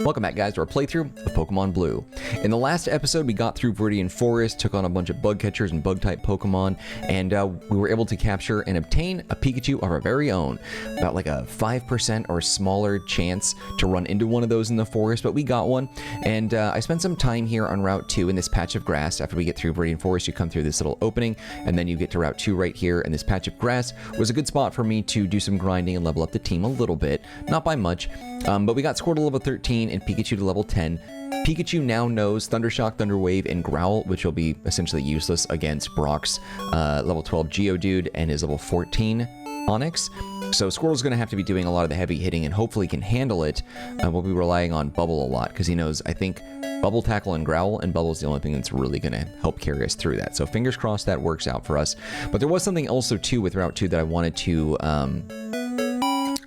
Welcome back, guys, to our playthrough of Pokemon Blue. In the last episode, we got through Viridian Forest, took on a bunch of bug catchers and bug-type Pokemon, and we were able to capture and obtain a Pikachu of our very own. About like a 5% or smaller chance to run into one of those in the forest, but we got one. And I spent some time here on Route 2 in this patch of grass. After we get through Viridian Forest, you come through this little opening, and then you get to Route 2 right here, and this patch of grass was a good spot for me to do some grinding and level up the team a little bit. Not by much, but we got Squirtle level 13 and Pikachu to level 10. Pikachu now knows Thundershock, Thunder Wave, and Growl, which will be essentially useless against Brock's level 12 Geodude and his level 14 Onix. So Squirtle's going to have to be doing a lot of the heavy hitting and hopefully can handle it. We'll be relying on Bubble a lot because he knows, I think, Bubble, Tackle, and Growl, and Bubble's the only thing that's really going to help carry us through that. So fingers crossed that works out for us. But there was something also, too, with Route 2 that I wanted to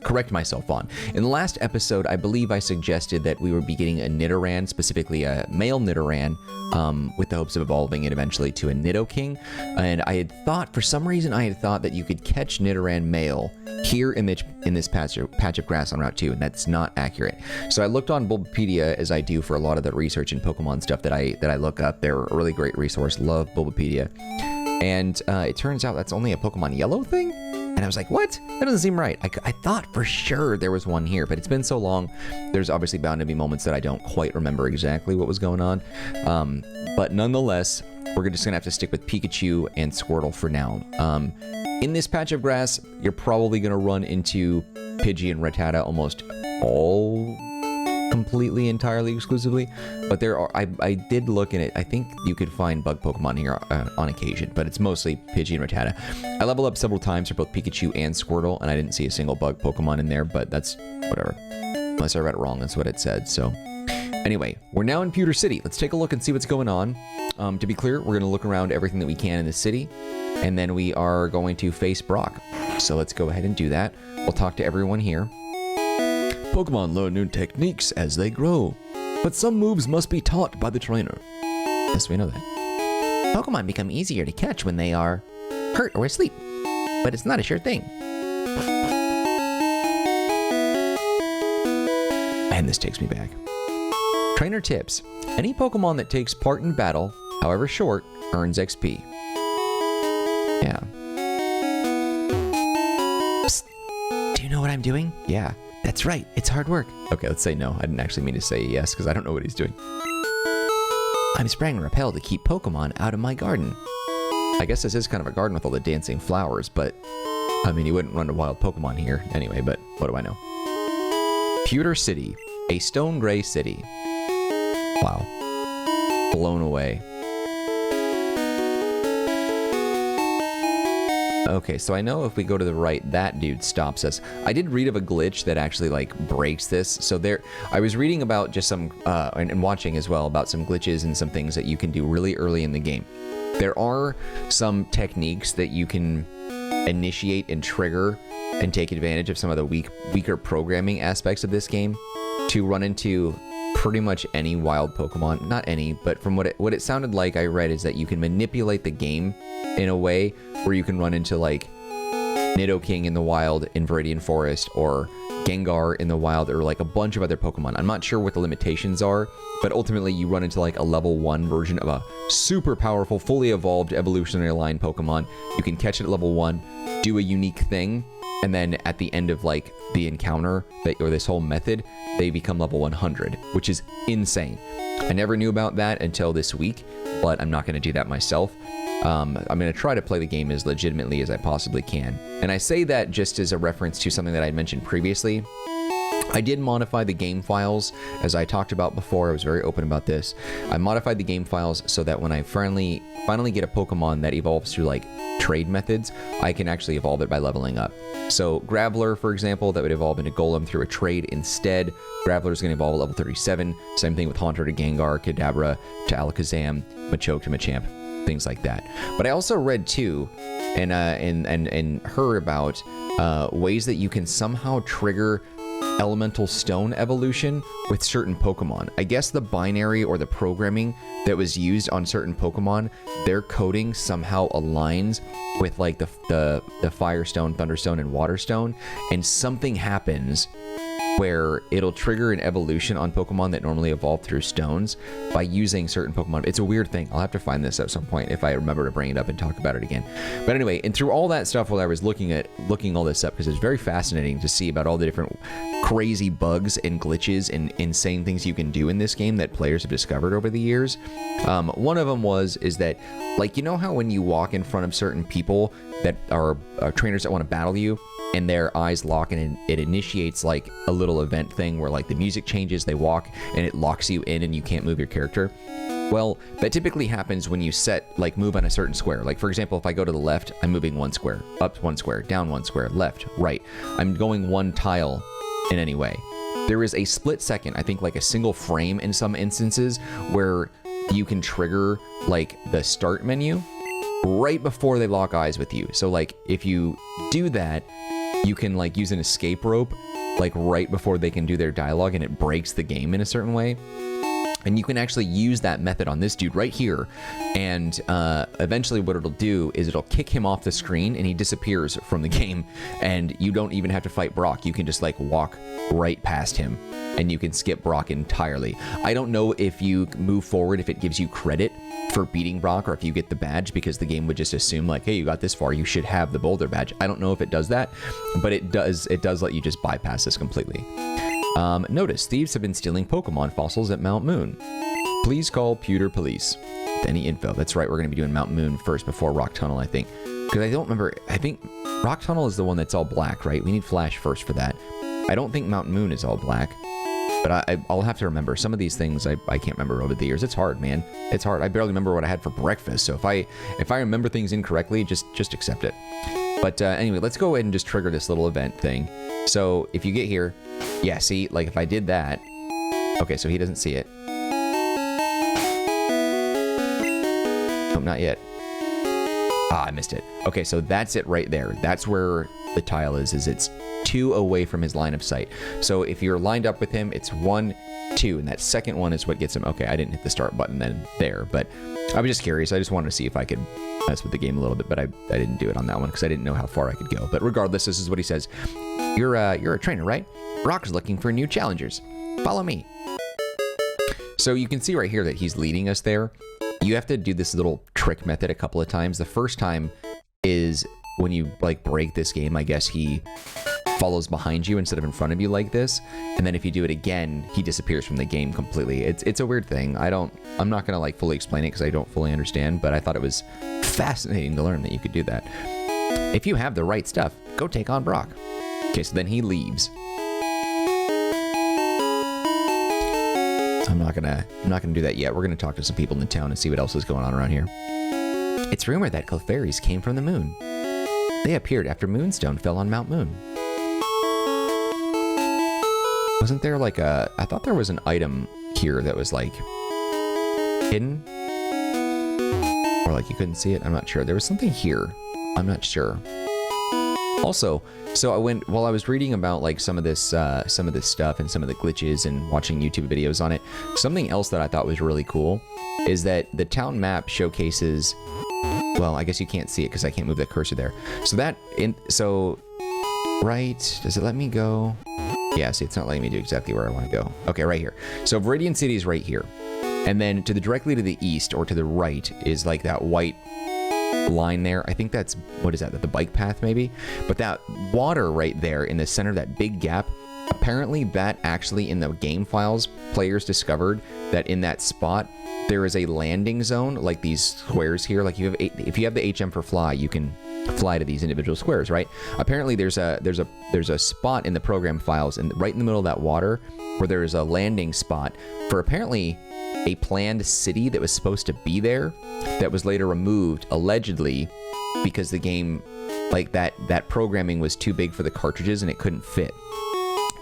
correct myself on. In the last episode, I believe I suggested that we would be getting a Nidoran, specifically a male Nidoran, with the hopes of evolving it eventually to a Nidoking. And I had thought, for some reason, I had thought that you could catch Nidoran male here in this patch of grass on Route 2, and that's not accurate. So I looked on Bulbapedia, as I do for a lot of the research and Pokemon stuff that I look up. They're a really great resource. Love Bulbapedia. And it turns out that's only a Pokemon Yellow thing? And I was like, what? That doesn't seem right. I thought for sure there was one here, but it's been so long. There's obviously bound to be moments that I don't quite remember exactly what was going on. But nonetheless, we're just going to have to stick with Pikachu and Squirtle for now. In this patch of grass, you're probably going to run into Pidgey and Rattata almost all completely, entirely, exclusively. But there are, I did look in it. I think you could find bug Pokemon here on occasion, but it's mostly Pidgey and Rattata. I leveled up several times for both Pikachu and Squirtle, and I didn't see a single bug Pokemon in there, but that's whatever. Unless I read it wrong, that's what it said. So anyway, we're now in Pewter City. Let's take a look and see what's going on. To be clear, we're going to look around everything that we can in the city, and then we are going to face Brock. So let's go ahead and do that. We'll talk to everyone here. Pokemon learn new techniques as they grow, but some moves must be taught by the trainer. Yes, we know that. Pokemon become easier to catch when they are hurt or asleep, but it's not a sure thing. And this takes me back. Trainer tips. Any Pokemon that takes part in battle, however short, earns XP. Yeah. Psst. Do you know what I'm doing? Yeah. That's right, it's hard work. Okay, let's say no. I didn't actually mean to say yes, because I don't know what he's doing. I'm spraying Repel to keep Pokemon out of my garden. I guess this is kind of a garden with all the dancing flowers, but I mean, you wouldn't run a wild Pokemon here anyway, but what do I know? Pewter City, a stone gray city. Wow. Blown away. Okay, so I know if we go to the right, that dude stops us. I did read of a glitch that actually like breaks this. So there, I was reading about just some, and watching as well about some glitches and some things that you can do really early in the game. There are some techniques that you can initiate and trigger and take advantage of some of the weaker programming aspects of this game to run into pretty much any wild Pokemon. Not any, but from what it sounded like I read is that you can manipulate the game in a way where you can run into like Nidoking in the wild in Viridian Forest, or Gengar in the wild, or like a bunch of other Pokemon. I'm not sure what the limitations are, but ultimately you run into like a level 1 version of a super powerful, fully evolved evolutionary line Pokemon. You can catch it at level 1, do a unique thing, and then at the end of like the encounter or this whole method, they become level 100, which is insane. I never knew about that until this week, but I'm not going to do that myself. I'm going to try to play the game as legitimately as I possibly can. And I say that just as a reference to something that I mentioned previously. I did modify the game files, as I talked about before. I was very open about this. I modified the game files so that when I finally get a Pokemon that evolves through like trade methods, I can actually evolve it by leveling up. So Graveler, for example, that would evolve into Golem through a trade instead. Graveler is going to evolve at level 37. Same thing with Haunter to Gengar, Kadabra to Alakazam, Machoke to Machamp, things like that. But I also read too, and heard about ways that you can somehow trigger elemental stone evolution with certain Pokemon. I guess the binary or the programming that was used on certain Pokemon, their coding somehow aligns with like the Firestone, Thunderstone, and Waterstone, and something happens where it'll trigger an evolution on Pokemon that normally evolve through stones by using certain Pokemon. It's a weird thing. I'll have to find this at some point if I remember to bring it up and talk about it again. But anyway, and through all that stuff while I was looking all this up, because it's very fascinating to see about all the different crazy bugs and glitches and insane things you can do in this game that players have discovered over the years. One of them is that, like, you know how when you walk in front of certain people that are trainers that want to battle you, and their eyes lock and it initiates like a little event thing where like the music changes, they walk, and it locks you in and you can't move your character? Well, that typically happens when you move on a certain square. Like, for example, if I go to the left, I'm moving 1 square, up 1 square, down 1 square, left, right. I'm going 1 tile in any way. There is a split second, I think like a single frame in some instances, where you can trigger like the start menu right before they lock eyes with you. So like if you do that, you can like use an escape rope like right before they can do their dialogue, and it breaks the game in a certain way. And you can actually use that method on this dude right here. And eventually what it'll do is it'll kick him off the screen and he disappears from the game. And you don't even have to fight Brock. You can just like walk right past him and you can skip Brock entirely. I don't know if you move forward, if it gives you credit for beating Brock, or if you get the badge, because the game would just assume like, hey, you got this far, you should have the Boulder badge. I don't know if it does that, but it does let you just bypass this completely. Notice, thieves have been stealing Pokemon fossils at Mount Moon. Please call Pewter Police with any info. That's right, we're going to be doing Mount Moon first before Rock Tunnel, I think. Because I don't remember, I think Rock Tunnel is the one that's all black, right? We need Flash first for that. I don't think Mount Moon is all black. But I'll have to remember. Some of these things I can't remember over the years. It's hard, man. It's hard. I barely remember what I had for breakfast. So if I remember things incorrectly, just accept it. But anyway, let's go ahead and just trigger this little event thing. So if you get here, yeah, see, like if I did that. Okay, so he doesn't see it. Oh, not yet. Ah, I missed it. Okay, so that's it right there. That's where the tile is it's 2 away from his line of sight. So if you're lined up with him, it's 1, 2, and that second one is what gets him. Okay, I didn't hit the start button then there, but I was just curious. I just wanted to see if I could mess with the game a little bit, but I didn't do it on that one because I didn't know how far I could go. But regardless, this is what he says. You're a trainer, right? Brock is looking for new challengers. Follow me. So you can see right here that he's leading us there. You have to do this little trick method a couple of times. The first time is when you like break this game, I guess he follows behind you instead of in front of you like this. And then if you do it again, he disappears from the game completely. It's a weird thing. I'm not gonna like fully explain it because I don't fully understand, but I thought it was fascinating to learn that you could do that. If you have the right stuff, go take on Brock. Okay, so then he leaves. I'm not gonna do that yet. We're gonna talk to some people in the town and see what else is going on around here. It's rumored that Clefairies came from the moon. They appeared after Moonstone fell on Mount Moon. Wasn't there like I thought there was an item here that was like hidden? Or like you couldn't see it? I'm not sure. There was something here. I'm not sure. Also, so while I was reading about like some of this stuff and some of the glitches and watching YouTube videos on it, something else that I thought was really cool is that the town map showcases, well, I guess you can't see it because I can't move the cursor there. So right, does it let me go? Yeah, see, it's not letting me do exactly where I want to go. Okay, right here. So Viridian City is right here. And then directly to the east or to the right is like that white line there. I think that's, what is that? The bike path maybe? But that water right there in the center, that big gap, apparently that actually in the game files, players discovered that in that spot, there is a landing zone, like these squares here. Like if you have the HM for fly, you can fly to these individual squares, right? Apparently there's a spot in the program files and right in the middle of that water where there is a landing spot for apparently a planned city that was supposed to be there that was later removed, allegedly, because the game, like that programming was too big for the cartridges and it couldn't fit.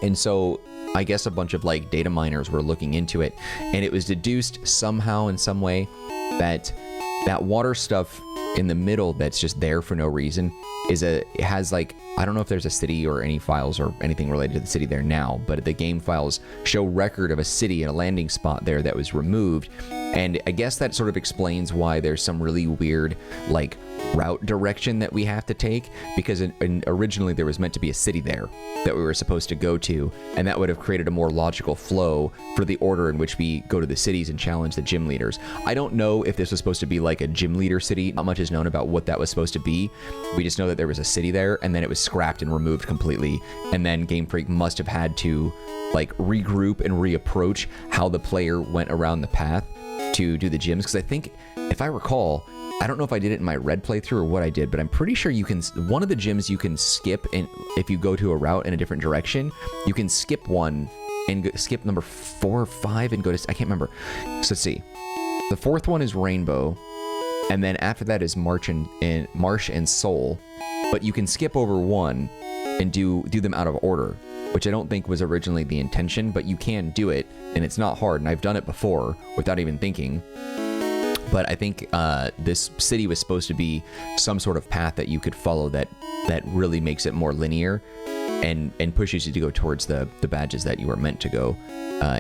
And so I guess a bunch of like data miners were looking into it, and it was deduced somehow in some way that water stuff in the middle that's just there for no reason it has like, I don't know if there's a city or any files or anything related to the city there now, but the game files show record of a city and a landing spot there that was removed. And I guess that sort of explains why there's some really weird like route direction that we have to take, because originally there was meant to be a city there that we were supposed to go to, and that would have created a more logical flow for the order in which we go to the cities and challenge the gym leaders. I don't know if this was supposed to be like a gym leader city. Not much is known about what that was supposed to be. We just know that there was a city there, and then it was scrapped and removed completely, and then Game Freak must have had to like regroup and reapproach how the player went around the path to do the gyms, because I think, if I recall, I don't know if I did it in my red playthrough or what I did, but I'm pretty sure you can, one of the gyms you can skip, and if you go to a route in a different direction, you can skip one and skip number 4 or 5 and go to, I can't remember. So let's see. The 4th one is Rainbow, and then after that is Marsh and Soul, but you can skip over one and do them out of order, which I don't think was originally the intention, but you can do it, and it's not hard, and I've done it before without even thinking. But I think this city was supposed to be some sort of path that you could follow that really makes it more linear and pushes you to go towards the badges that you were meant to go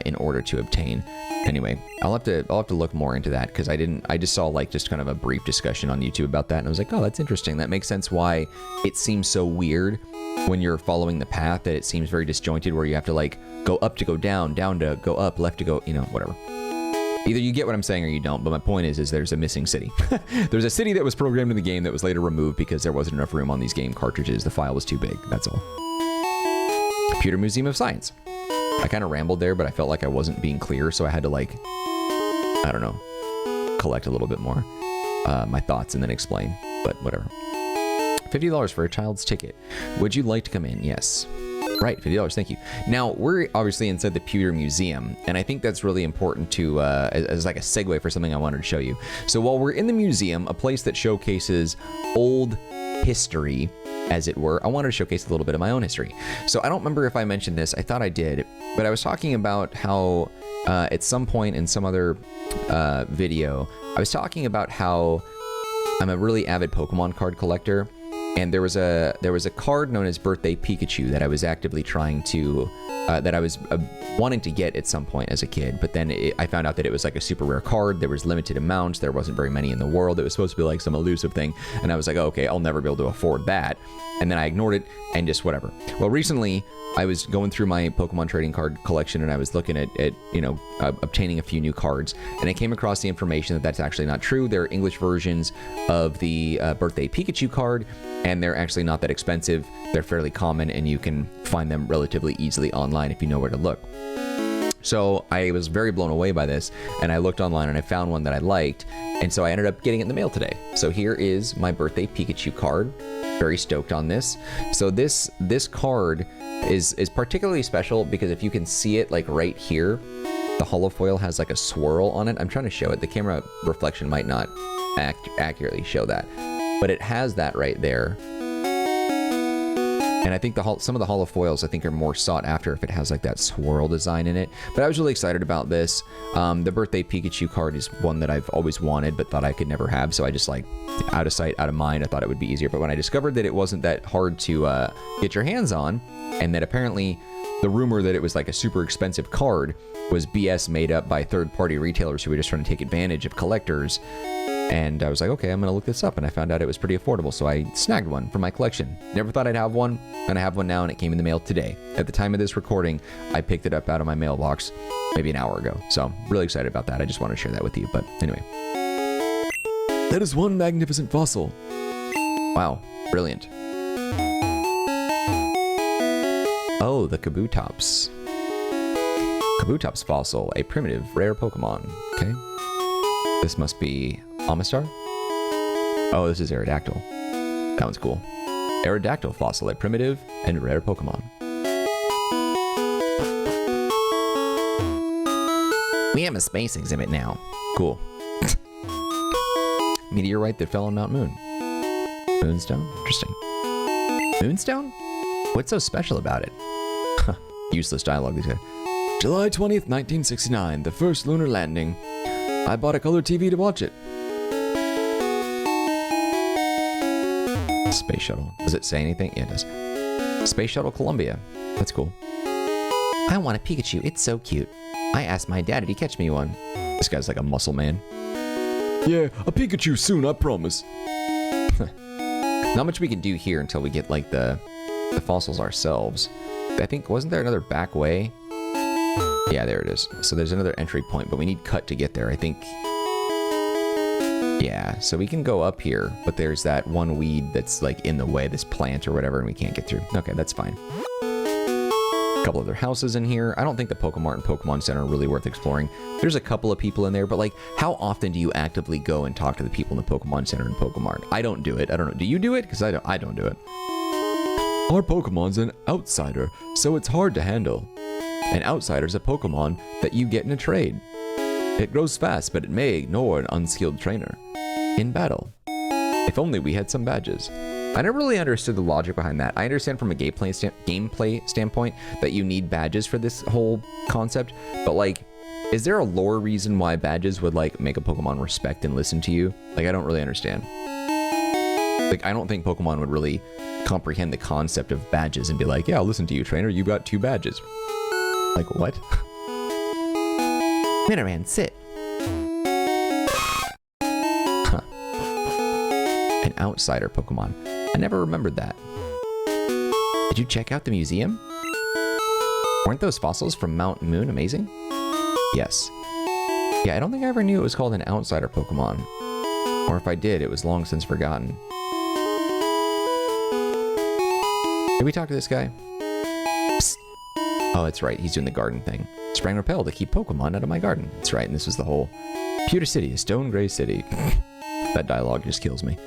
in order to obtain. Anyway, I'll have to look more into that, because I just saw like just kind of a brief discussion on YouTube about that, and I was like, oh, that's interesting. That makes sense why it seems so weird when you're following the path, that it seems very disjointed, where you have to like go up to go down, down to go up, left to go, whatever. Either you get what I'm saying or you don't, but my point is there's a missing city. There's a city that was programmed in the game that was later removed because there wasn't enough room on these game cartridges. The file was too big, that's all. Pewter Museum of Science. I kind of rambled there, but I felt like I wasn't being clear, so I had to like, I don't know, collect a little bit more my thoughts and then explain, but whatever. $50 for a child's ticket. Would you like to come in? Yes. Right, $50, thank you. Now, we're obviously inside the Pewter Museum, and I think that's really important to, as like a segue for something I wanted to show you. So while we're in the museum, a place that showcases old history, as it were, I wanted to showcase a little bit of my own history. So I don't remember if I mentioned this, I thought I did, but I was talking about how at some point in some other video, I was talking about how I'm a really avid Pokemon card collector. And there was a card known as Birthday Pikachu that I was actively trying to, that I was wanting to get at some point as a kid. But then I found out that it was like a super rare card. There was limited amounts. There wasn't very many in the world. It was supposed to be like some elusive thing. And I was like, oh, okay, I'll never be able to afford that. And then I ignored it and just whatever. Well, recently I was going through my Pokemon trading card collection, and I was looking at obtaining a few new cards, and I came across the information that that's actually not true. There are English versions of the Birthday Pikachu card, and they're actually not that expensive. They're fairly common, and you can find them relatively easily online if you know where to look. So I was very blown away by this, and I looked online and I found one that I liked, and so I ended up getting it in the mail today. So here is my Birthday Pikachu card. Very stoked on this. So this card is particularly special because if you can see it like right here, the holofoil has like a swirl on it. I'm trying to show it. The camera reflection might not accurately show that, but it has that right there. And I think some of the holofoils I think are more sought after if it has like that swirl design in it. But I was really excited about this. The Birthday Pikachu card is one that I've always wanted but thought I could never have. So I just like, out of sight, out of mind, I thought it would be easier. But when I discovered that it wasn't that hard to get your hands on, and that apparently the rumor that it was like a super expensive card was BS made up by third-party retailers who were just trying to take advantage of collectors. And I was like, okay, I'm going to look this up. And I found out it was pretty affordable. So I snagged one for my collection. Never thought I'd have one. And I have one now, and it came in the mail today. At the time of this recording, I picked it up out of my mailbox maybe an hour ago. So I'm really excited about that. I just want to share that with you. But anyway. That is one magnificent fossil. Wow. Brilliant. Oh, the Kabutops. Kabutops fossil, a primitive, rare Pokemon. Okay. This must be Amistar? Oh, this is Aerodactyl. That one's cool. Aerodactyl fossil, a primitive and rare Pokemon. We have a space exhibit now. Cool. Meteorite that fell on Mount Moon. Moonstone? Interesting. Moonstone? What's so special about it? Useless dialogue, these guys. July 20th, 1969, the first lunar landing. I bought a color TV to watch it. Space Shuttle. Does it say anything? Yeah, it does. Space Shuttle Columbia. That's cool. I want a Pikachu. It's so cute. I asked my dad, did he catch me one? This guy's like a muscle man. Yeah, a Pikachu soon, I promise. Not much we can do here until we get, like, the fossils ourselves. I think, wasn't there another back way? Yeah, there it is. So there's another entry point, but we need cut to get there, I think. Yeah, so we can go up here, but there's that one weed that's, like, in the way, this plant or whatever, and we can't get through. Okay, that's fine. A couple other houses in here. I don't think the Pokemart and Pokemon Center are really worth exploring. There's a couple of people in there, but, like, how often do you actively go and talk to the people in the Pokemon Center and Pokemart? I don't do it. I don't know. Do you do it? Because I don't do it. Our Pokemon's an outsider, so it's hard to handle. An outsider's a Pokemon that you get in a trade. It grows fast, but it may ignore an unskilled trainer in battle. If only we had some badges. I never really understood the logic behind that. I understand from a gameplay standpoint that you need badges for this whole concept, but, like, is there a lore reason why badges would, like, make a Pokemon respect and listen to you? Like, I don't really understand. Like, I don't think Pokemon would really comprehend the concept of badges and be like, yeah, I'll listen to you, trainer, you got 2 badges. Like, what? Miniran, sit. Huh. An outsider Pokemon. I never remembered that. Did you check out the museum? Weren't those fossils from Mount Moon amazing? Yes. Yeah, I don't think I ever knew it was called an outsider Pokemon. Or if I did, it was long since forgotten. Did we talk to this guy? Psst. Oh, that's right. He's doing the garden thing. Sprang Repel to keep Pokemon out of my garden. That's right, and this was the whole Pewter City, a stone gray city. That dialogue just kills me.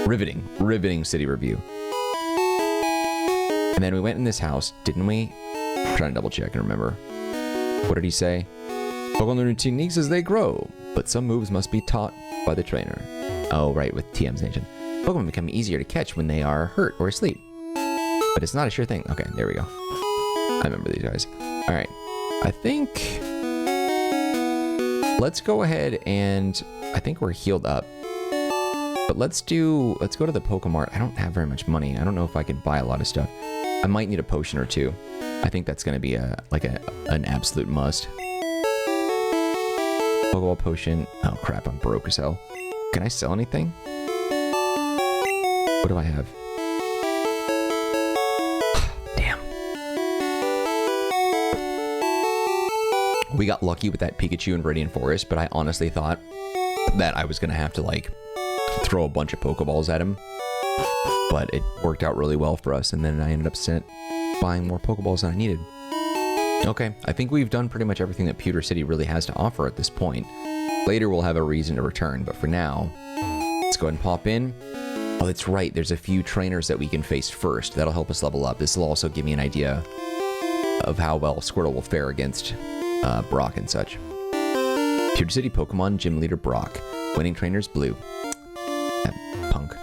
Riveting city review. And then we went in this house, didn't we? I'm trying to double check and remember. What did he say? Pokemon learn techniques as they grow, but some moves must be taught by the trainer. Oh, right, with TM's Nation. Pokemon become easier to catch when they are hurt or asleep. But it's not a sure thing. Okay, there we go. I remember these guys. All right. I think let's go ahead and I think we're healed up. But let's go to the Pokemart. I don't have very much money. I don't know if I can buy a lot of stuff. I might need a potion or two. I think that's going to be an absolute must. Pokeball potion. Oh crap, I'm broke as hell. Can I sell anything? What do I have? We got lucky with that Pikachu in Viridian Forest, but I honestly thought that I was going to have to, like, throw a bunch of Pokeballs at him. But it worked out really well for us, and then I ended up buying more Pokeballs than I needed. Okay, I think we've done pretty much everything that Pewter City really has to offer at this point. Later we'll have a reason to return, but for now, let's go ahead and pop in. Oh, that's right, there's a few trainers that we can face first. That'll help us level up. This will also give me an idea of how well Squirtle will fare against Brock and such. Pewter City Pokemon Gym Leader Brock. Winning trainers Blue. That punk.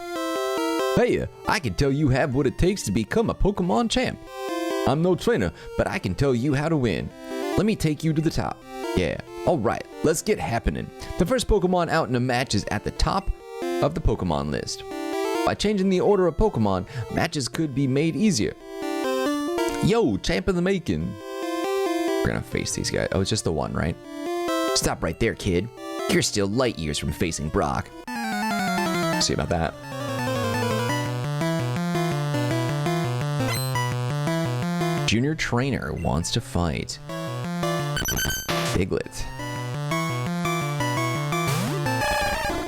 Hey, I can tell you have what it takes to become a Pokemon champ. I'm no trainer, but I can tell you how to win. Let me take you to the top. Yeah, alright, let's get happening. The first Pokemon out in a match is at the top of the Pokemon list. By changing the order of Pokemon, matches could be made easier. Yo, champ in the making. We're gonna face these guys. Oh, it's just the one, right? Stop right there, kid. You're still light years from facing Brock. See about that. Junior trainer wants to fight. Diglett.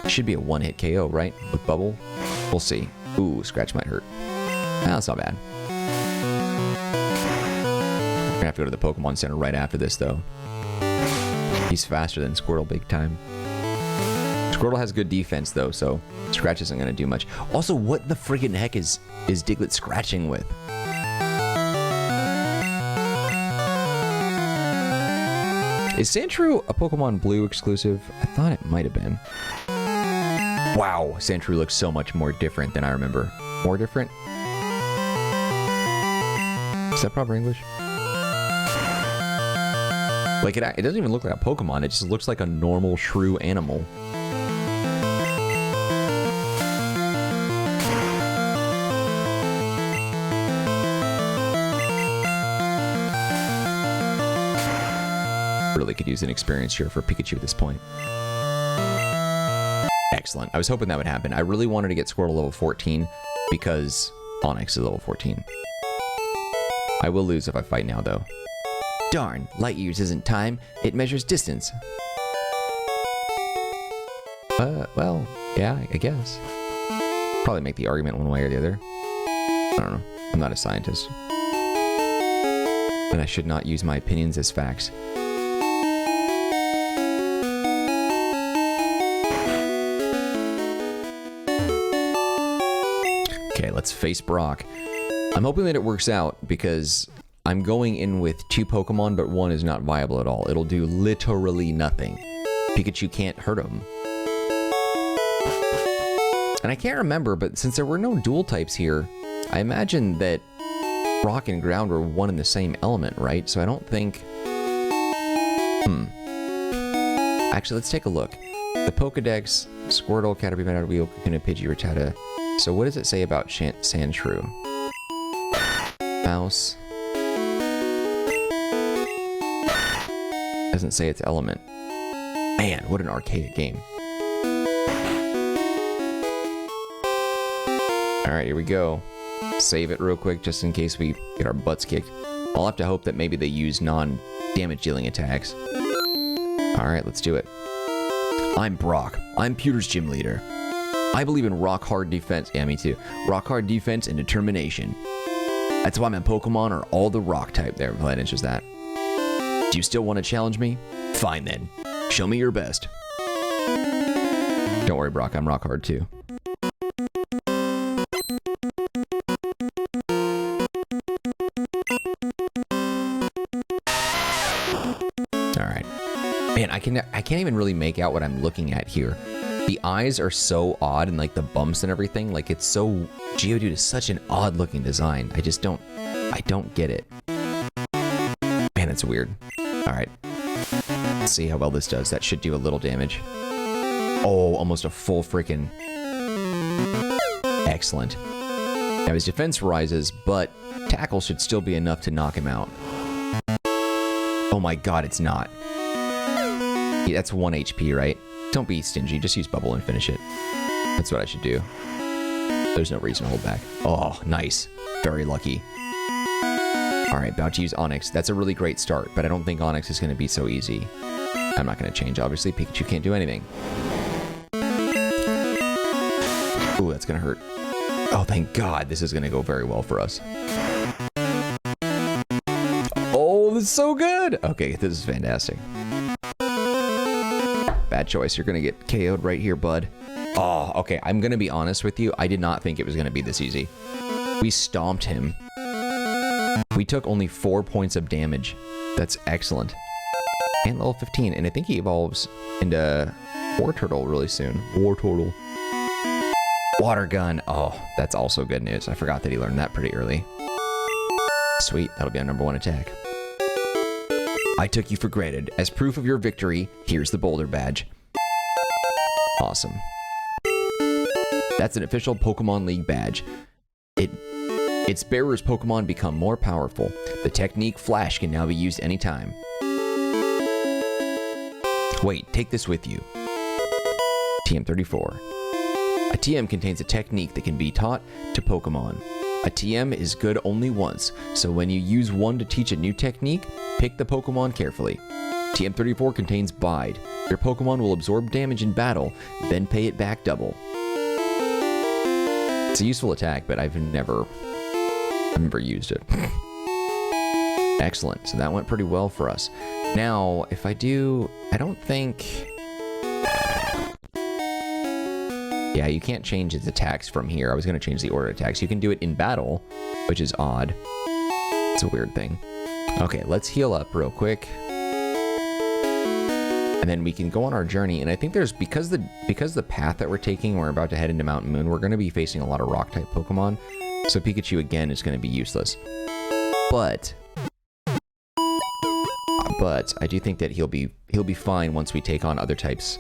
Should be a one-hit KO, right? With Bubble. We'll see. Ooh, Scratch might hurt. That's not bad. We're gonna have to go to the Pokemon Center right after this, though. He's faster than Squirtle big time. Squirtle has good defense, though, so Scratch isn't gonna do much. Also, what the friggin' heck is Diglett scratching with? Is Sandshrew a Pokemon Blue exclusive? I thought it might have been. Wow, Sandshrew looks so much more different than I remember. More different? Is that proper English? Like, it doesn't even look like a Pokemon, it just looks like a normal shrew animal. Really could use an experience share for Pikachu at this point. Excellent. I was hoping that would happen. I really wanted to get Squirtle level 14 because Onix is level 14. I will lose if I fight now, though. Darn, light years isn't time. It measures distance. Well, yeah, I guess. Probably make the argument one way or the other. I don't know. I'm not a scientist. And I should not use my opinions as facts. Okay, let's face Brock. I'm hoping that it works out because I'm going in with 2 Pokemon, but 1 is not viable at all. It'll do literally nothing. Pikachu can't hurt him. And I can't remember, but since there were no dual types here, I imagine that rock and ground were one and the same element, right? So I don't think... Actually, let's take a look. The Pokedex, Squirtle, Caterpie, Venonat, Kakuna, Pidgey, Rattata. So what does it say about Sandshrew? Mouse. Doesn't say its element. Man, what an archaic game. Alright, here we go. Save it real quick just in case we get our butts kicked. I'll have to hope that maybe they use non-damage dealing attacks. Alright, let's do it. I'm Brock. I'm Pewter's gym leader. I believe in rock-hard defense. Yeah, me too. Rock-hard defense and determination. That's why my Pokemon are all the rock type. There, that answers that. Do you still want to challenge me? Fine then. Show me your best. Don't worry, Brock. I'm rock-hard too. Alright. Man, I can't even really make out what I'm looking at here. The eyes are so odd and like the bumps and everything, like it's so... Geodude is such an odd looking design. I don't get it. Man, it's weird. Alright. Let's see how well this does. That should do a little damage. Oh, almost a full freaking... Excellent. Now his defense rises, but tackle should still be enough to knock him out. Oh my god, it's not. Yeah, that's 1 HP, right? Don't be stingy, just use bubble and finish it. That's what I should do. There's no reason to hold back. Oh, nice. Very lucky. Alright, about to use Onix. That's a really great start, but I don't think Onix is going to be so easy. I'm not going to change, obviously. Pikachu can't do anything. Ooh, that's going to hurt. Oh, thank God. This is going to go very well for us. Oh, this is so good! Okay, this is fantastic. Bad choice. You're going to get KO'd right here, bud. Oh, okay. I'm going to be honest with you. I did not think it was going to be this easy. We stomped him. We took only 4 points of damage. That's excellent. And level 15. And I think he evolves into War Turtle really soon. War Turtle. Water Gun. Oh, that's also good news. I forgot that he learned that pretty early. Sweet. That'll be our #1 attack. I took you for granted. As proof of your victory, here's the Boulder Badge. Awesome. That's an official Pokemon League badge. Its bearer's Pokemon become more powerful. The technique Flash can now be used anytime. Wait, take this with you. TM34. A TM contains a technique that can be taught to Pokemon. A TM is good only once, so when you use one to teach a new technique, pick the Pokemon carefully. TM34 contains Bide. Your Pokemon will absorb damage in battle, then pay it back double. It's a useful attack, but I've never used it. Excellent. So that went pretty well for us. Now, if I do... I don't think... Yeah, you can't change its attacks from here. I was going to change the order of attacks. You can do it in battle, which is odd. It's a weird thing. Okay, let's heal up real quick. And then we can go on our journey. And I think there's... Because the path that we're taking, we're about to head into Mountain Moon, we're going to be facing a lot of Rock-type Pokemon. So Pikachu, again, is going to be useless. But I do think that he'll be fine once we take on other types.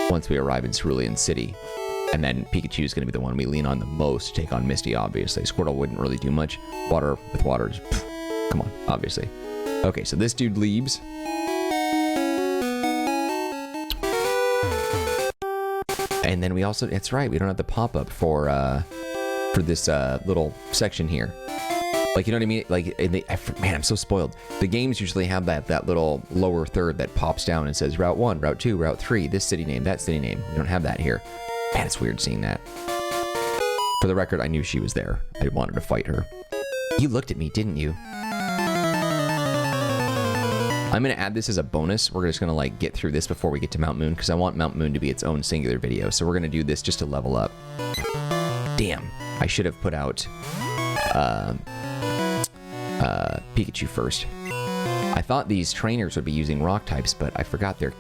Once we arrive in Cerulean City. And then Pikachu is going to be the one we lean on the most to take on Misty, obviously. Squirtle wouldn't really do much. Water with water is... Come on, obviously. Okay, so this dude leaves. And then we also, that's right, we don't have the pop-up for this little section here. Like, you know what I mean? Like, man, I'm so spoiled. The games usually have that little lower third that pops down and says Route 1, Route 2, Route 3, this city name, that city name. We don't have that here. Man, it's weird seeing that. For the record, I knew she was there. I wanted to fight her. You looked at me, didn't you? I'm going to add this as a bonus. We're just going to, like, get through this before we get to Mount Moon, because I want Mount Moon to be its own singular video. So we're going to do this just to level up. Damn. I should have put out Pikachu first. I thought these trainers would be using rock types, but I forgot they're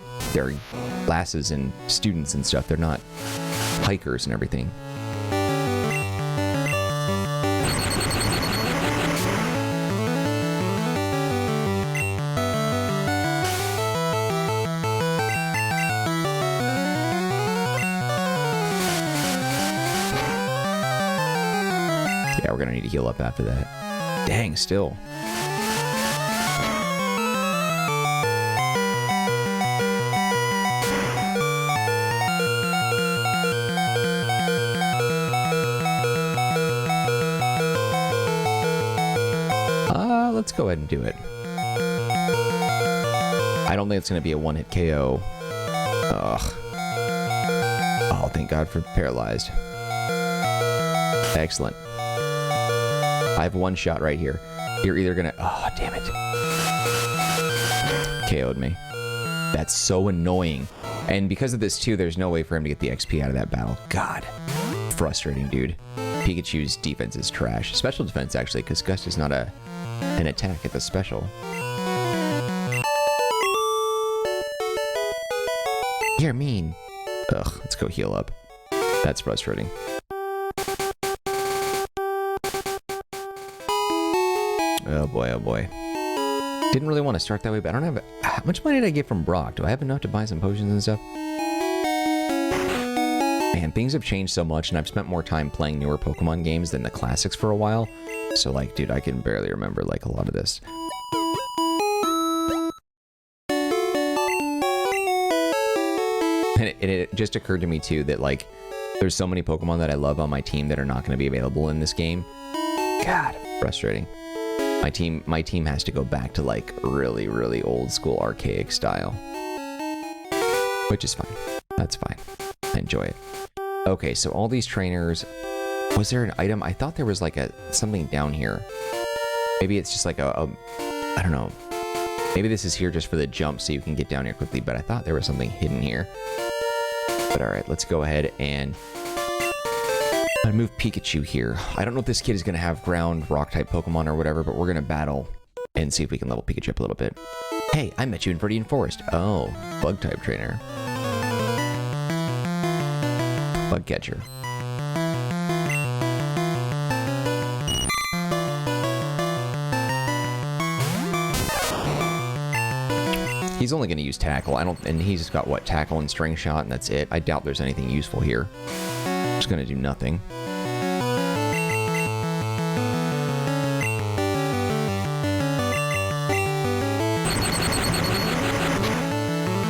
classes and students and stuff. They're not hikers and everything. Yeah, we're gonna need to heal up after that. Dang, still. Let's go ahead and do it. I don't think it's going to be a one-hit KO. Ugh. Oh, thank God for paralyzed. Excellent. I have one shot right here. You're either going to... Oh, damn it. KO'd me. That's so annoying. And because of this, too, there's no way for him to get the XP out of that battle. God. Frustrating, dude. Pikachu's defense is trash. Special defense, actually, because Gust is not an attack at the special. You're mean. Ugh, let's go heal up. That's frustrating. Oh boy, oh boy. Didn't really want to start that way, but I don't have... How much money did I get from Brock? Do I have enough to buy some potions and stuff? Man, things have changed so much, and I've spent more time playing newer Pokemon games than the classics for a while. So, like, dude, I can barely remember, like, a lot of this. And it just occurred to me, too, that, like, there's so many Pokemon that I love on my team that are not going to be available in this game. God, frustrating. My team has to go back to, like, really, really old school archaic style. Which is fine. That's fine. I enjoy it. Okay, so all these trainers... Was there an item? I thought there was like something down here. Maybe it's just like I don't know. Maybe this is here just for the jump so you can get down here quickly, but I thought there was something hidden here. But alright, let's go ahead and I'm gonna move Pikachu here. I don't know if this kid is gonna have ground rock type Pokemon or whatever, but we're gonna battle and see if we can level Pikachu up a little bit. Hey, I met you in Viridian Forest. Oh, bug type trainer. Bug catcher. He's only going to use tackle. And he's just got what, tackle and string shot, and that's it. I doubt there's anything useful here. Just going to do nothing.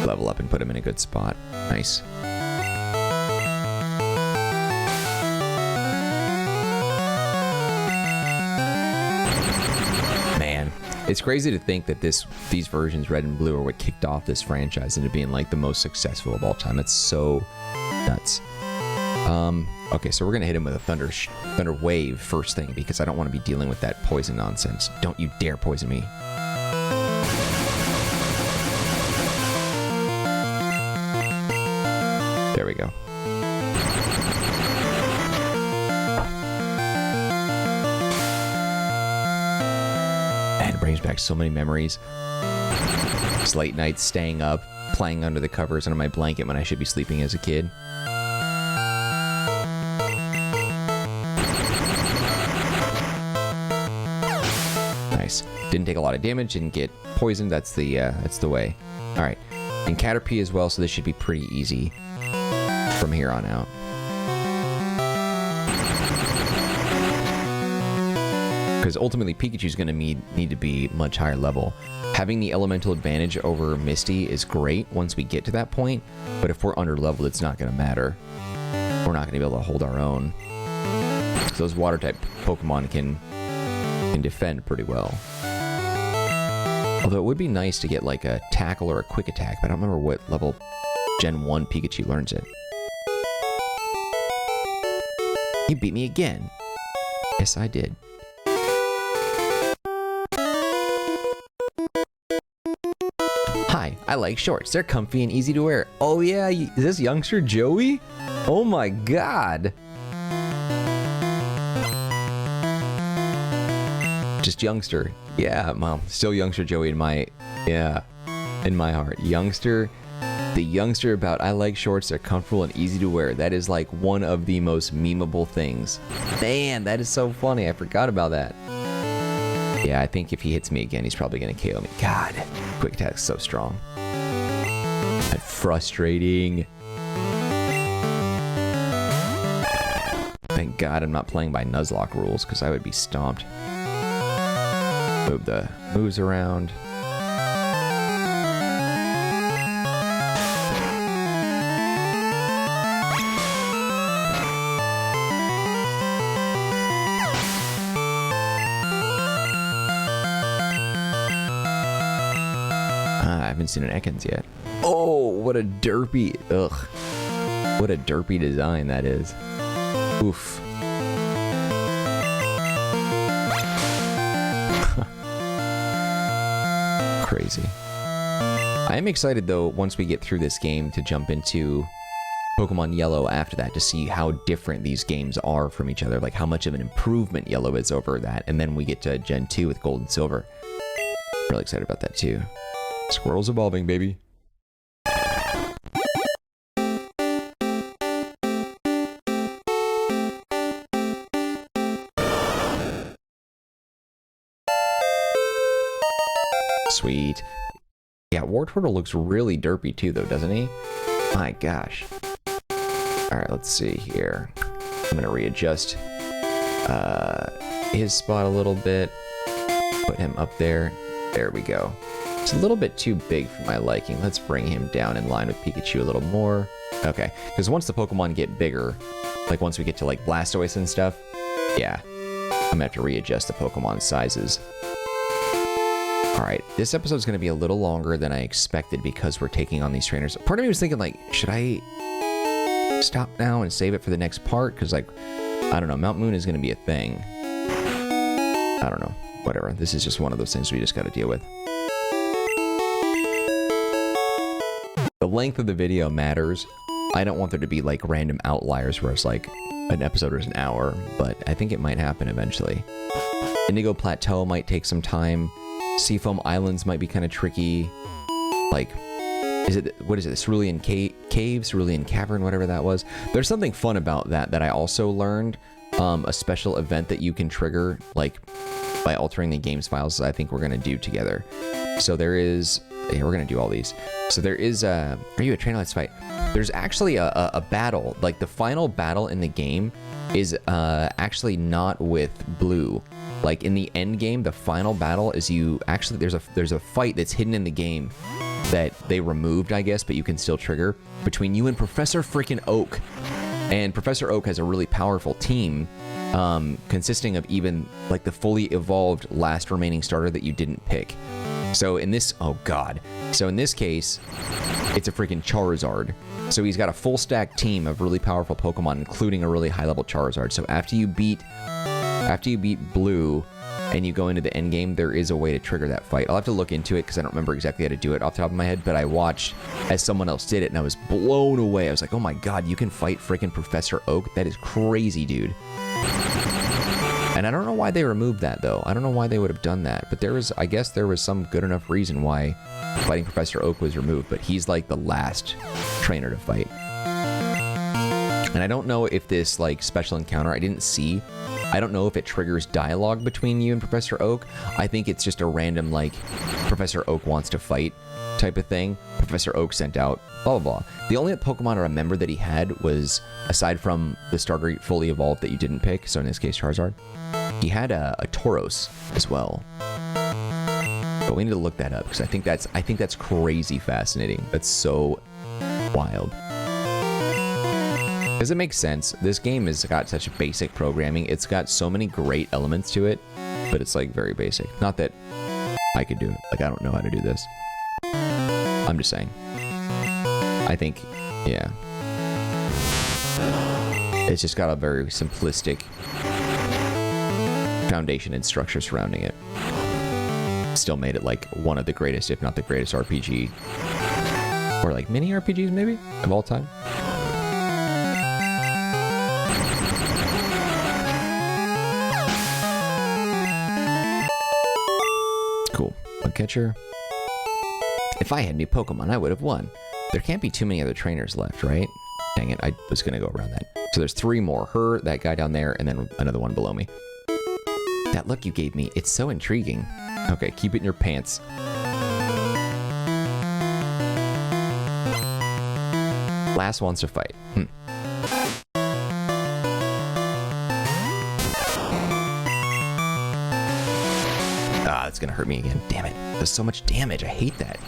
Level up and put him in a good spot. Nice. It's crazy to think that these versions, Red and Blue, are what kicked off this franchise into being like the most successful of all time. It's so nuts. Okay, so we're gonna hit him with a thunder wave first thing because I don't want to be dealing with that poison nonsense. Don't you dare poison me. There we go. Brings back so many memories. Just late nights staying up, playing under the covers under my blanket when I should be sleeping as a kid. Nice. Didn't take a lot of damage, didn't get poisoned. That's the way. All right, and Caterpie as well, so this should be pretty easy from here on out. Because ultimately, Pikachu's going to need to be much higher level. Having the elemental advantage over Misty is great once we get to that point, but if we're under leveled, it's not going to matter. we're not going to be able to hold our own. So those water-type Pokemon can defend pretty well. Although it would be nice to get like a tackle or a quick attack, but I don't remember what level Gen 1 Pikachu learns it. You beat me again. Yes, I did. Hi, I like shorts. They're comfy and easy to wear. Oh yeah, is this youngster Joey? Oh my god. Just youngster. Yeah, Mom. Still youngster Joey in my heart. Youngster. The youngster about I like shorts, they're comfortable and easy to wear. That is like one of the most memeable things. Man, that is so funny. I forgot about that. Yeah, I think if he hits me again, he's probably going to KO me. God, quick attack's so strong. That's frustrating. Thank God I'm not playing by Nuzlocke rules, because I would be stomped. Move the moves around. I haven't seen an Ekans yet. Oh, what a derpy. Ugh. What a derpy design that is. Oof. Crazy. I am excited though, once we get through this game, to jump into Pokemon Yellow after that to see how different these games are from each other, like how much of an improvement Yellow is over that, and then we get to Gen 2 with Gold and Silver. Really excited about that too. Squirtle's evolving, baby. Sweet. Yeah, Wartortle looks really derpy too, though, doesn't he? My gosh. Alright, let's see here. I'm gonna readjust his spot a little bit. Put him up there. There we go. It's a little bit too big for my liking. Let's bring him down in line with Pikachu a little more. Okay, because once the Pokemon get bigger, like once we get to like Blastoise and stuff, yeah, I'm gonna have to readjust the Pokemon sizes. Alright, this episode's gonna be a little longer than I expected because we're taking on these trainers. Part of me was thinking like, should I stop now and save it for the next part? Because like, I don't know, Mount Moon is gonna be a thing. I don't know, whatever. This is just one of those things we just gotta deal with. The length of the video matters. I don't want there to be like random outliers where it's like an episode is an hour, but I think it might happen eventually. Indigo Plateau might take some time. Seafoam Islands might be kind of tricky. Like, what is it? Cerulean Cave, Cerulean Cavern, whatever that was. There's something fun about that I also learned. A special event that you can trigger, like, by altering the game's files, I think we're going to do together. So there is... Yeah, we're going to do all these. So there is a... Are you a trainer? Let's fight. There's actually a battle. Like, the final battle in the game is actually not with Blue. Like, in the end game, the final battle is you... Actually, there's a fight that's hidden in the game that they removed, I guess, but you can still trigger, between you and Professor freaking Oak. And Professor Oak has a really powerful team, consisting of even, like, the fully evolved last remaining starter that you didn't pick. So in this... Oh, God. So in this case, it's a freaking Charizard. So he's got a full stack team of really powerful Pokemon, including a really high-level Charizard. So after you beat Blue and you go into the end game, there is a way to trigger that fight. I'll have to look into it because I don't remember exactly how to do it off the top of my head, but I watched as someone else did it and I was blown away. I was like, oh my God, you can fight freaking Professor Oak? That is crazy, dude. And I don't know why they removed that, though. I don't know why they would have done that, but there was, I guess there was some good enough reason why fighting Professor Oak was removed, but he's like the last trainer to fight. And I don't know if this, like, special encounter, I didn't see. I don't know if it triggers dialogue between you and Professor Oak. I think it's just a random, like, Professor Oak wants to fight type of thing. Professor Oak sent out, blah, blah, blah. The only Pokemon I remember that he had was, aside from the starter fully evolved that you didn't pick, so in this case Charizard, he had a Tauros as well. But we need to look that up, because I think that's crazy fascinating. That's so wild. Does it make sense? This game has got such basic programming. It's got so many great elements to it, but it's like very basic. Not that I could do it. Like, I don't know how to do this. I'm just saying. I think, yeah. It's just got a very simplistic foundation and structure surrounding it. Still made it like one of the greatest, if not the greatest RPG, or like mini RPGs maybe, of all time. Cool. Bug catcher. If I had new Pokemon, I would have won. There can't be too many other trainers left, right? Dang it, I was gonna go around that. So there's 3 more. Her, that guy down there, and then another one below me. That look you gave me, it's so intriguing. Okay, keep it in your pants. Last wants to fight. Ah, it's gonna hurt me again. Damn it. There's so much damage. I hate that.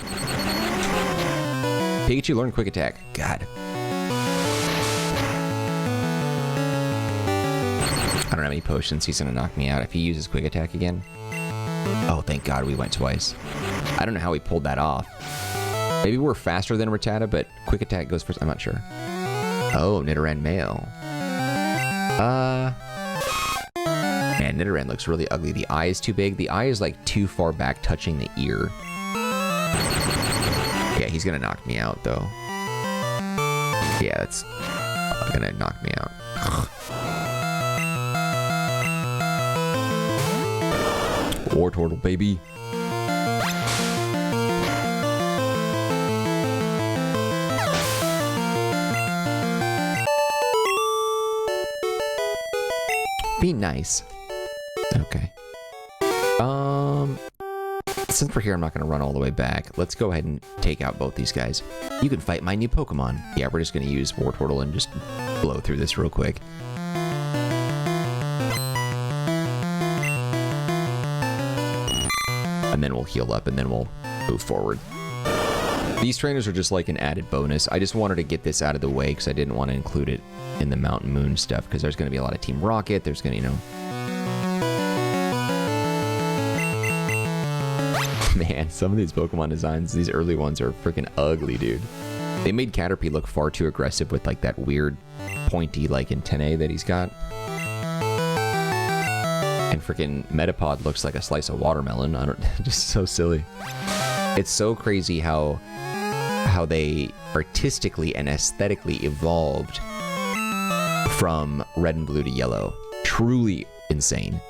Pikachu learned Quick Attack. God. I don't have any potions. He's gonna knock me out if he uses Quick Attack again. Oh, thank God we went twice. I don't know how we pulled that off. Maybe we're faster than Rattata, but Quick Attack goes first. I'm not sure. Oh, Nidoran male. Man, Nidoran looks really ugly. The eye is too big. The eye is like too far back, touching the ear. Yeah, he's gonna knock me out though. Yeah, that's gonna knock me out. War Turtle, baby. Be nice. Okay. Since we're here, I'm not going to run all the way back. Let's go ahead and take out both these guys. You can fight my new Pokemon. Yeah, we're just going to use War Turtle and just blow through this real quick. And then we'll heal up, and then we'll move forward. These trainers are just like an added bonus. I just wanted to get this out of the way because I didn't want to include it in the Mountain Moon stuff, because there's going to be a lot of Team Rocket. There's going to, you know... Man, some of these Pokemon designs, these early ones are freaking ugly, dude. They made Caterpie look far too aggressive with like that weird pointy like antennae that he's got. And freaking Metapod looks like a slice of watermelon. I don't, just so silly. It's so crazy how they artistically and aesthetically evolved from Red and Blue to Yellow. Truly insane.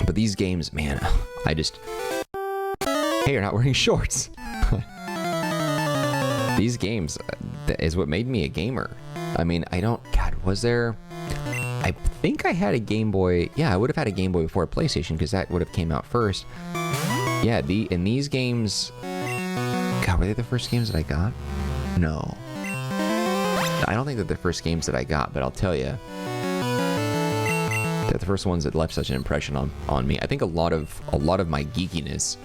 But these games, man, I just... Hey, you're not wearing shorts. These games is what made me a gamer. I mean, I don't... God, was there... I think I had a Game Boy... Yeah, I would have had a Game Boy before a PlayStation, because that would have came out first. Yeah, in these games... God, were they the first games that I got? No. I don't think they're the first games that I got, but I'll tell you. They're the first ones that left such an impression on me. I think a lot of my geekiness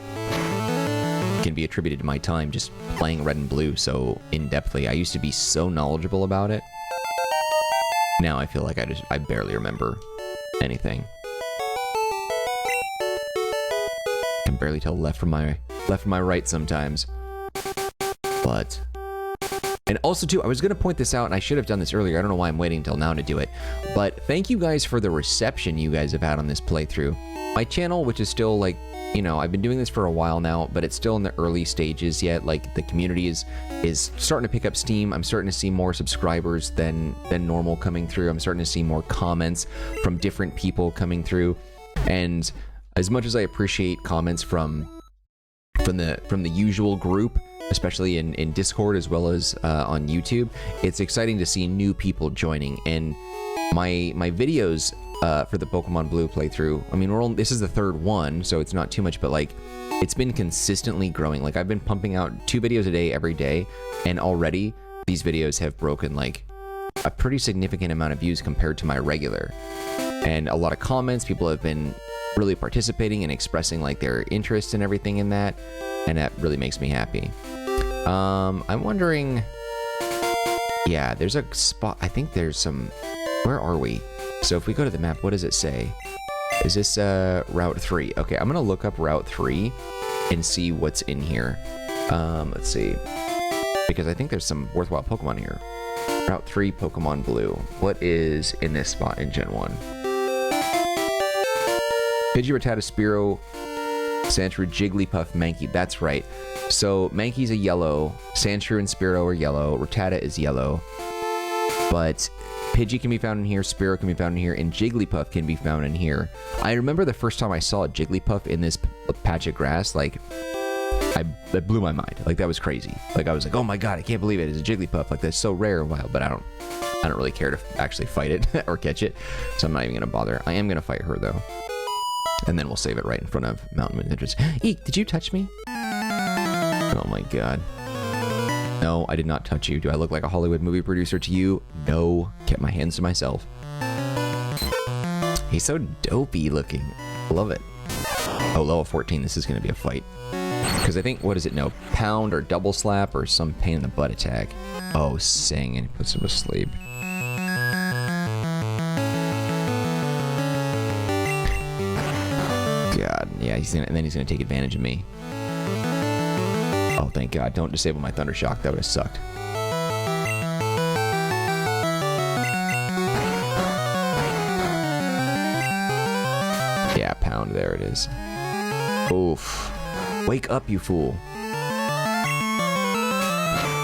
can be attributed to my time just playing Red and Blue so in-depthly. I used to be so knowledgeable about it. Now I feel like I barely remember anything. I can barely tell left from my right sometimes. But... And also, too, I was going to point this out, and I should have done this earlier. I don't know why I'm waiting until now to do it. But thank you guys for the reception you guys have had on this playthrough. My channel, which is still, like, you know, I've been doing this for a while now, but it's still in the early stages yet. Like, the community is starting to pick up steam. I'm starting to see more subscribers than normal coming through. I'm starting to see more comments from different people coming through. And as much as I appreciate comments from the usual group, especially in Discord as well as on YouTube, it's exciting to see new people joining. And my videos for the Pokemon Blue playthrough, I mean, this is the third one, so it's not too much, but like, it's been consistently growing. Like, I've been pumping out 2 videos a day every day, and already these videos have broken like a pretty significant amount of views compared to my regular. And a lot of comments, people have been really participating and expressing like their interest and everything in that, and that really makes me happy. I'm wondering, Yeah, there's a spot. I think there's some... Where are we? So if we go to the map, what does it say? Is this Route 3? Okay, I'm going to look up Route 3 and see what's in here. Let's see. Because I think there's some worthwhile Pokemon here. Route 3, Pokemon Blue. What is in this spot in Gen 1? Pidgey, Rattata, Spearow, Sandshrew, Jigglypuff, Mankey. That's right. So Mankey's a yellow. Sandshrew and Spearow are yellow. Rattata is yellow. But Pidgey can be found in here, Spearow can be found in here, and Jigglypuff can be found in here. I remember the first time I saw a Jigglypuff in this patch of grass, like, that blew my mind. Like, that was crazy. Like, I was like, oh my god, I can't believe it. It's a Jigglypuff. Like, that's so rare and wild, but I don't really care to actually fight it or catch it, so I'm not even gonna bother. I am gonna fight her, though. And then we'll save it right in front of Mountain Moon's entrance. Eek, did you touch me? Oh my god. No, I did not touch you. Do I look like a Hollywood movie producer to you? No. Kept my hands to myself. He's so dopey looking. Love it. Oh, level 14. This is going to be a fight. Because I think, what does it know? Pound or double slap or some pain in the butt attack. Oh, sing, and puts him to sleep. God, yeah, and then he's gonna take advantage of me. Oh, thank God! Don't disable my Thunder Shock. That would have sucked. Yeah, pound. There it is. Oof! Wake up, you fool!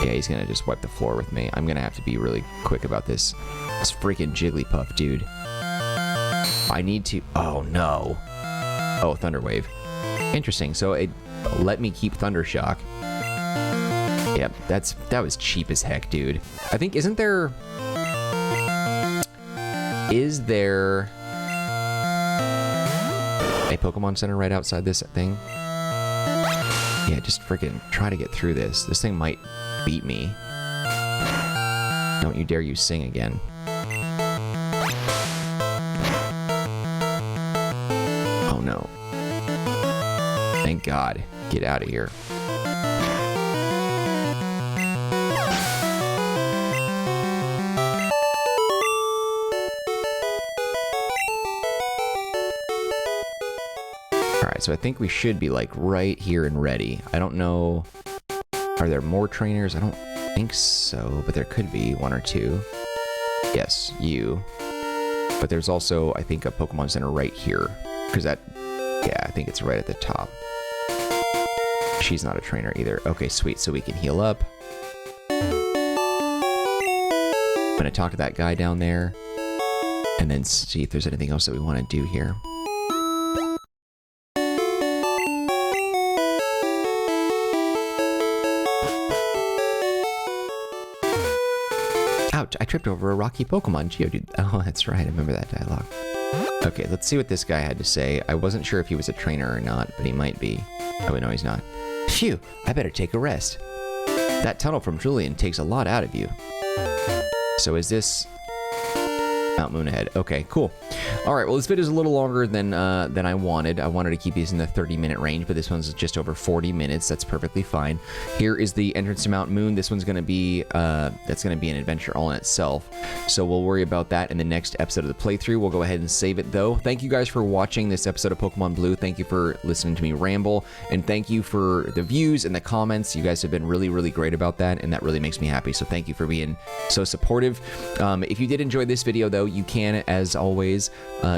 Yeah, he's gonna just wipe the floor with me. I'm gonna have to be really quick about this. This freaking Jigglypuff, dude. I need to. Oh no! Oh, Thunder Wave. Interesting. So it let me keep Thunder Shock. Yep, that was cheap as heck, dude. I think is there a Pokemon Center right outside this thing? Yeah, just freaking try to get through this. This thing might beat me. Don't you dare you sing again. Oh no. Thank God. Get out of here. Alright, so I think we should be like right here and ready. I don't know. Are there more trainers? I don't think so, but there could be one or two. Yes, you. But there's also, I think, a Pokemon Center right here. Because that, yeah, I think it's right at the top. She's not a trainer either. Okay, sweet, so we can heal up. I'm gonna talk to that guy down there. And then see if there's anything else that we want to do here. Ouch, I tripped over a rocky Pokemon Geodude. Oh, that's right, I remember that dialogue. Okay, let's see what this guy had to say. I wasn't sure if he was a trainer or not, but he might be. Oh, no, he's not. Phew, I better take a rest. That tunnel from Julian takes a lot out of you. So is this Mount Moon ahead? Okay, cool. All right, well, this video is a little longer than I wanted. I wanted to keep these in the 30-minute range, but this one's just over 40 minutes. That's perfectly fine. Here is the entrance to Mount Moon. This one's going to be that's going to be an adventure all in itself. So we'll worry about that in the next episode of the playthrough. We'll go ahead and save it though. Thank you guys for watching this episode of Pokemon Blue. Thank you for listening to me ramble, and thank you for the views and the comments. You guys have been really, really great about that, and that really makes me happy. So thank you for being so supportive. If you did enjoy this video though, you can, as always,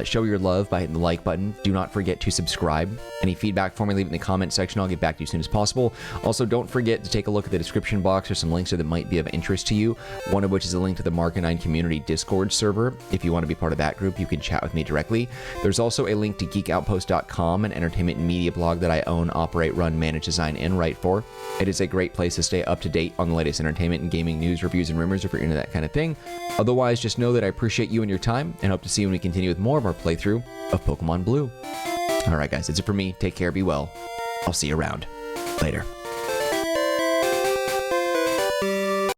show your love by hitting the like button. Do not forget to subscribe. Any feedback for me, leave it in the comment section. I'll get back to you as soon as possible. Also, don't forget to take a look at the description box. There's some links there that might be of interest to you, one of which is a link to the Marcanine community Discord server. If you want to be part of that group, you can chat with me directly. There's also a link to geekoutpost.com, an entertainment and media blog that I own, operate, run, manage, design, and write for. It is a great place to stay up to date on the latest entertainment and gaming news, reviews, and rumors if you're into that kind of thing. Otherwise, just know that I appreciate you and your time, and hope to see you when we continue with more of our playthrough of Pokemon Blue. Alright guys, that's it for me. Take care, be well. I'll see you around. Later.